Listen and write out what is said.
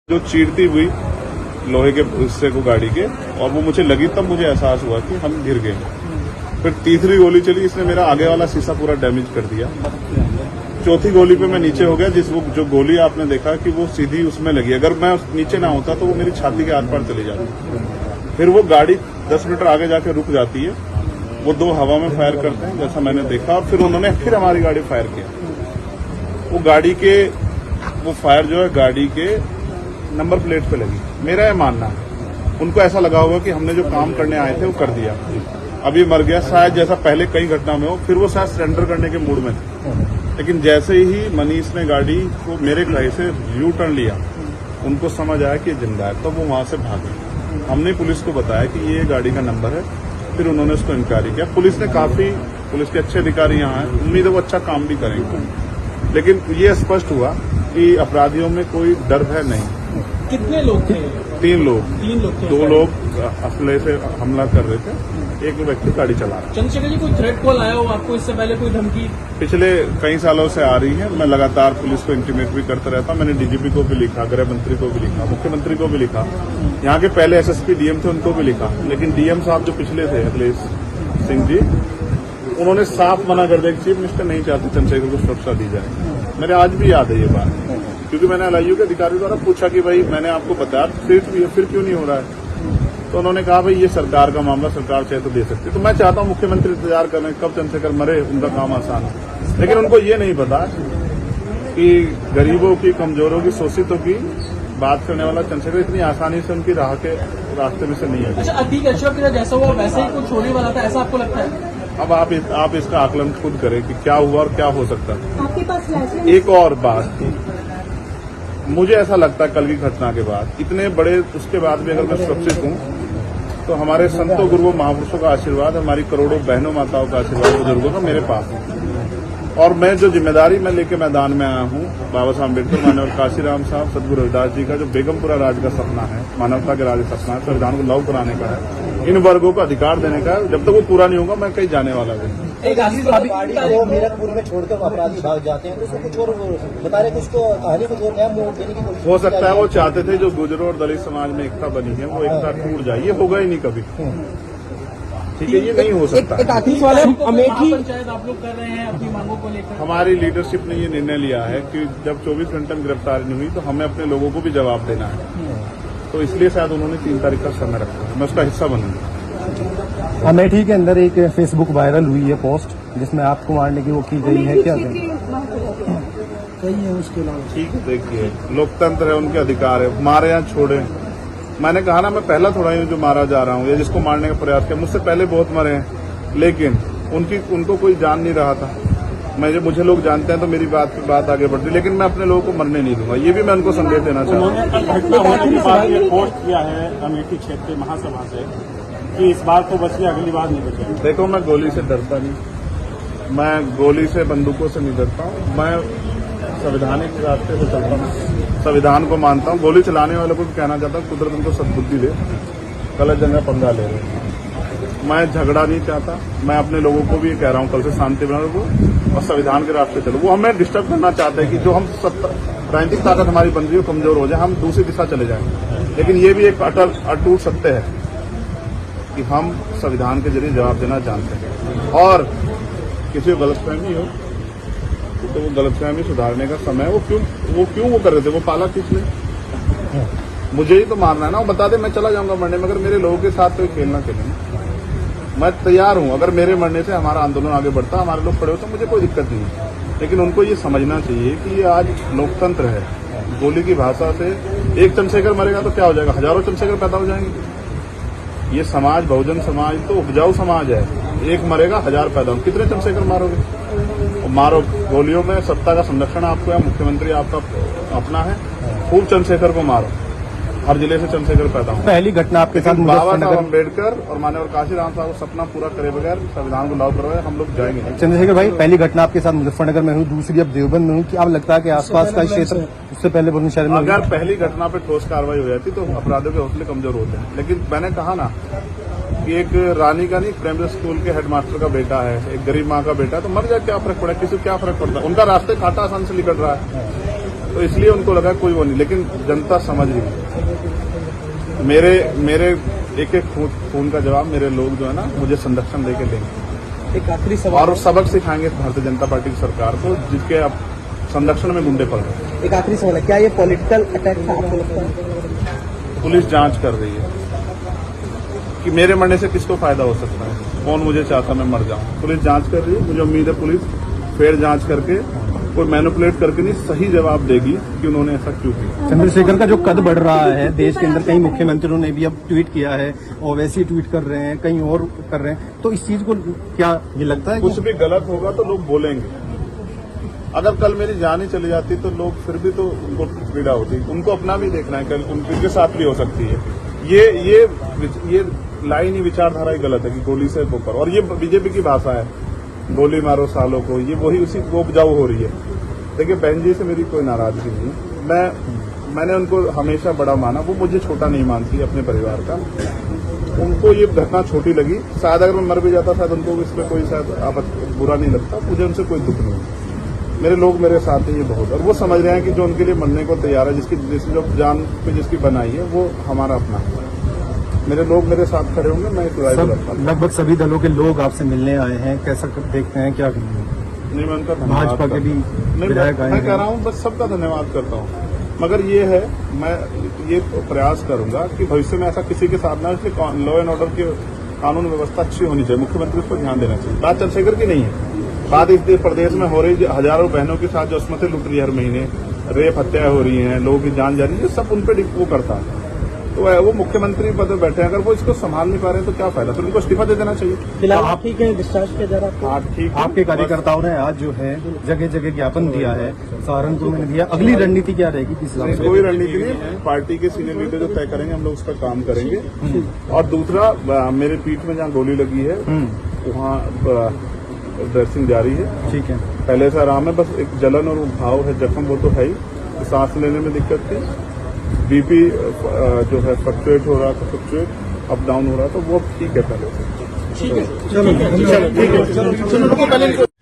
जो चीरती हुई लोहे के हिस्से को गाड़ी के, और वो मुझे लगी तब मुझे एहसास हुआ कि हम गिर गए। फिर तीसरी गोली चली, इसने मेरा आगे वाला शीशा पूरा डैमेज कर दिया। चौथी गोली पे मैं नीचे हो गया, जो गोली आपने देखा कि वो सीधी उसमें लगी। अगर मैं नीचे ना होता तो वो मेरी छाती के आर पार चली जाती। फिर वो गाड़ी 10 मीटर आगे जाके रुक जाती है। वो दो हवा में फायर करते हैं जैसा मैंने देखा, और फिर उन्होंने फिर हमारी गाड़ी फायर किया। वो गाड़ी के वो फायर जो है गाड़ी के नंबर प्लेट पे लगी। मेरा यह मानना है उनको ऐसा लगा होगा कि हमने जो काम करने आए थे वो कर दिया, अब ये मर गया शायद, जैसा पहले कई घटना में हो। फिर वो शायद सरेंडर करने के मूड में थे, लेकिन जैसे ही मनीष ने गाड़ी को मेरे कहे से यू टर्न लिया, उनको समझ आया कि जिंदा है, तो वो वहां से भागे। हमने पुलिस को बताया कि ये गाड़ी का नंबर है, फिर उन्होंने उसको इंक्वायरी किया। पुलिस के अच्छे अधिकारी यहाँ हैं, उम्मीद है वो अच्छा काम भी करेंगे। लेकिन ये स्पष्ट हुआ कि अपराधियों में कोई डर है नहीं। कितने लोग थे? 3 लोग। 3 लोग थे। 2 लोग असले से हमला कर रहे थे, एक व्यक्ति गाड़ी चला रहा। चंद्रशेखर जी, कोई थ्रेट कॉल आया हो आपको इससे पहले, कोई धमकी? पिछले कई सालों से आ रही है। मैं लगातार पुलिस को इंटीमेट भी करता रहता। मैंने डीजीपी को भी लिखा, गृह मंत्री को भी लिखा, मुख्यमंत्री को भी लिखा, यहाँ के पहले एसएसपी डीएम थे उनको भी लिखा। लेकिन डीएम साहब जो पिछले थे अखिलेश सिंह जी, उन्होंने साफ मना कर दिया कि चीफ मिनिस्टर नहीं चाहते चंद्रशेखर को सुरक्षा दी जाए। मेरे आज भी याद है ये बात, क्योंकि मैंने एलआईयू के अधिकारियों द्वारा पूछा कि भाई मैंने आपको बताया थ्रेट भी है, फिर क्यों नहीं हो रहा है? तो उन्होंने कहा भाई ये सरकार का मामला, सरकार चाहे तो दे सकती है। तो मैं चाहता हूं मुख्यमंत्री इंतजार कर रहे हैं कब चंद्रशेखर मरे, उनका काम आसान है। लेकिन उनको ये नहीं पता कि गरीबों की, कमजोरों की, शोषितों की बात करने वाला चंद्रशेखर इतनी आसानी से उनकी रास्ते में से नहीं है। अच्छा, अतीक अशरफ के जैसा हुआ वैसे ही कुछ होने वाला था, ऐसा आपको लगता है? अब आप इसका आकलन खुद करें कि क्या हुआ और क्या हो सकता है। आपके पास एक और बात, मुझे ऐसा लगता है कल की घटना के बाद, इतने बड़े उसके बाद भी अगर मैं सुरक्षित हूं तो हमारे संतों गुरुओं महापुरुषों का आशीर्वाद, हमारी करोड़ों बहनों माताओं का आशीर्वाद, बुजुर्गों का मेरे पास है। और मैं जो जिम्मेदारी मैं लेके मैदान में आया हूं, बाबा साहब अम्बेडकर, मानव काशीराम साहब, सदगुरु रविदास जी का जो बेगमपुरा राज का सपना है, मानवता के राज का सपना है, संविधान को लागू कराने का है, इन वर्गों को अधिकार देने का है, जब तक वो पूरा नहीं होगा मैं कहीं जाने वाला नहीं। गाड़ी को मीरपुर में छोड़कर अपराधी भाग जाते हैं, तो उसको कुछ और बता रहे, कुछ तो आने को नया मोड़ देने की कोशिश हो सकता है वो चाहते थे जो गुजरों और दलित समाज में एकता बनी है वो एकता टूट जाए, ये होगा ही नहीं कभी। ठीक है, ये नहीं हो सकता। अमेठी पंचायत आप लोग कर रहे हैं अपनी मांगों को लेकर? हमारी लीडरशिप ने ये निर्णय लिया है कि जब 24 घंटे में गिरफ्तारी नहीं हुई तो हमें अपने लोगों को भी जवाब देना है, तो इसलिए शायद उन्होंने 3 तारीख का समय रखा है। मैं उसका हिस्सा बनूंगा। अमेठी के अंदर एक फेसबुक वायरल हुई है पोस्ट जिसमें आपको मारने की वो की गई है, क्या कही है उसके अलावा? ठीक है, देखिए लोकतंत्र है, उनके अधिकार है, मारे या छोड़े। मैंने कहा ना, मैं पहला थोड़ा ही जो मारा जा रहा हूँ या जिसको मारने का प्रयास किया, मुझसे पहले बहुत मरे हैं, लेकिन उनको कोई जान नहीं रहा था। मुझे लोग जानते हैं तो मेरी बात आगे बढ़ती, लेकिन मैं अपने लोगों को मरने नहीं दूंगा। ये भी मैं उनको संदेश देना चाहता हूँ। पोस्ट किया है अमेठी क्षेत्रीय महासभा से कि इस बार तो बचिए, अगली बार नहीं बचे। देखो, मैं गोली से डरता नहीं, मैं गोली से, बंदूकों से नहीं डरता हूँ। मैं संवैधानिक रास्ते से चलता हूँ, संविधान को मानता हूँ। गोली चलाने वालों को भी कहना चाहता हूँ कुदरत उनको सद्बुद्धि दे, गलत जगह पंगा ले रहे हैं। मैं झगड़ा नहीं चाहता, मैं अपने लोगों को भी कह रहा हूँ कल से शांति बना रखो और संविधान के रास्ते चलो। वो हमें डिस्टर्ब करना चाहते हैं कि जो हम राजनीतिक ताकत हमारी बन रही हो कमजोर हो जाए, हम दूसरी दिशा चले जाएं। लेकिन ये भी एक अटूट सत्य है कि हम संविधान के जरिए जवाब देना जानते हैं, और किसी को गलतफहमी हो तो वो गलतफहमी सुधारने का समय, वो क्यों वो कर रहे थे, वो पाला किस लिए? मुझे ही तो मारना है ना, वो बता दे मैं चला जाऊंगा मरने, मगर मेरे लोगों के साथ कोई खेलना खेले। मैं तैयार हूं, अगर मेरे मरने से हमारा आंदोलन आगे बढ़ता, हमारे लोग खड़े होते, मुझे कोई दिक्कत नहीं है। लेकिन उनको ये समझना चाहिए कि ये आज लोकतंत्र है। गोली की भाषा से एक चंद्रशेखर मरेगा तो क्या हो जाएगा, हजारों चंद्रशेखर पैदा हो जाएंगे। ये समाज, बहुजन समाज तो उपजाऊ समाज है, एक मरेगा 1000 पैदा हो, कितने चंद्रशेखर मारोगे? मारो, गोलियों में सत्ता का संरक्षण आपको है, मुख्यमंत्री आपका अपना है, खूब चंद्रशेखर को मारो, हर जिले से चंद्रशेखर पैदा हो। पहली घटना आपके साथ बाबा साहब अम्बेडकर और मानव काशीराम साहब को सपना पूरा करे बगैर संविधान को लागू करवाए हम लोग जाएंगे नहीं। चंद्रशेखर भाई, पहली घटना आपके साथ मुजफ्फरनगर में हुई, दूसरी अब देवबंद में हुई, कि आप लगता है कि आसपास का क्षेत्र उससे पहले बुलंदशहर में? अगर पहली घटना पे ठोस कार्रवाई हो जाती तो अपराधियों के हौसले कमजोर होते हैं। लेकिन मैंने कहा ना कि एक रानी का नहीं, प्राइमरी स्कूल के हेडमास्टर का बेटा है, एक गरीब माँ का बेटा है, तो मर जाए क्या फर्क पड़ा, किसी को क्या फर्क पड़ता है? उनका रास्ते काटा आसान से निकल रहा है। तो इसलिए उनको लगा कोई वो नहीं, लेकिन जनता समझ रही है। मेरे एक एक खून का जवाब मेरे लोग जो है ना मुझे संरक्षण देके देंगे एक आखिरी सवाल और सबक सिखाएंगे भारतीय जनता पार्टी की सरकार को, जिसके अब संरक्षण में गुंडे पड़ रहे हैं। एक आखिरी सवाल है, क्या ये पॉलिटिकल अटैक था आपको लगता है? पुलिस जांच कर रही है कि मेरे मरने से किसको फायदा हो सकता है, कौन मुझे चाहता मैं मर जाऊं। पुलिस जांच कर रही है, मुझे उम्मीद है पुलिस फेयर जांच करके कोई मैनिपुलेट करके नहीं, सही जवाब देगी कि उन्होंने ऐसा क्यों किया। चंद्रशेखर का जो कद बढ़ रहा है देश के अंदर, कई मुख्यमंत्रियों ने भी अब ट्वीट किया है, ओवैसी ट्वीट कर रहे हैं, कई और कर रहे हैं, तो इस चीज को क्या ये लगता है कुछ भी गलत होगा तो लोग बोलेंगे। अगर कल मेरी जान ही चली जाती तो लोग फिर भी तो उनको पीड़ा होती, उनको अपना भी देखना है, कल उनके साथ भी हो सकती है। ये लाइन ही विचारधारा ही गलत है कि गोली से वो करो, और ये बीजेपी की भाषा है, गोली मारो सालों को, ये वही उसी को उपजाऊ हो रही है। देखिए बहन जी से मेरी कोई नाराजगी नहीं है, मैंने उनको हमेशा बड़ा माना, वो मुझे छोटा नहीं मानती अपने परिवार का। उनको ये घटना छोटी लगी, शायद अगर मैं मर भी जाता शायद उनको इसमें कोई शायद बुरा नहीं लगता, मुझे उनसे कोई दुख नहीं है। मेरे लोग मेरे साथ हैं, ये बहुत, और वो समझ रहे हैं कि जो उनके लिए मरने को तैयार है, जिसकी जो जान पे जिसकी बनाई है, वो हमारा अपना है। मेरे लोग मेरे साथ खड़े होंगे, मैं सब लगभग सभी दलों के लोग आपसे मिलने आए हैं, कैसा देखते हैं, क्या नहीं, मैं उनका भाजपा के भी विधायक आए मैं हैं। कह रहा हूँ बस सबका धन्यवाद करता हूँ, मगर ये है मैं ये प्रयास करूंगा कि भविष्य में ऐसा किसी के साथ ना, इसलिए लॉ एंड ऑर्डर की कानून व्यवस्था अच्छी होनी चाहिए, मुख्यमंत्री उस पर ध्यान देना चाहिए। बात चंद्रशेखर की नहीं है, बात इस प्रदेश में हो रही हजारों बहनों के साथ जो अस्मतें लुट रही है, हर महीने रेप हत्याएं हो रही हैं, लोगों की जान जा रही है, सब उन पर वो करता है। तो वो मुख्यमंत्री पद में बैठे हैं, अगर वो इसको संभाल नहीं पा रहे हैं तो क्या फायदा, तो उनको इस्तीफा दे देना चाहिए। फिलहाल आप ठीक है, डिस्चार्ज किया जा रहा है? हाँ ठीक है। आपके कार्यकर्ताओं ने आज जो है जगह जगह ज्ञापन दिया है, सहारनपुर में दिया, अगली रणनीति क्या रहेगी किस हिसाब से? कोई रणनीति नहीं, पार्टी के सीनियर लीडर जो तय करेंगे हम लोग उस पर काम करेंगे। और दूसरा, मेरे पीठ में जहाँ गोली लगी है वहाँ ड्रेसिंग जारी है, ठीक है, पहले से आराम है, बस एक जलन और घाव है, जख्म वो तो है ही, सांस लेने में दिक्कत थी, बीपी जो है फ्लक्चुएट हो रहा था, फ्लक्चुएट अप डाउन हो रहा था, वो ठीक है पहले से। ठीक है, चलो ठीक है।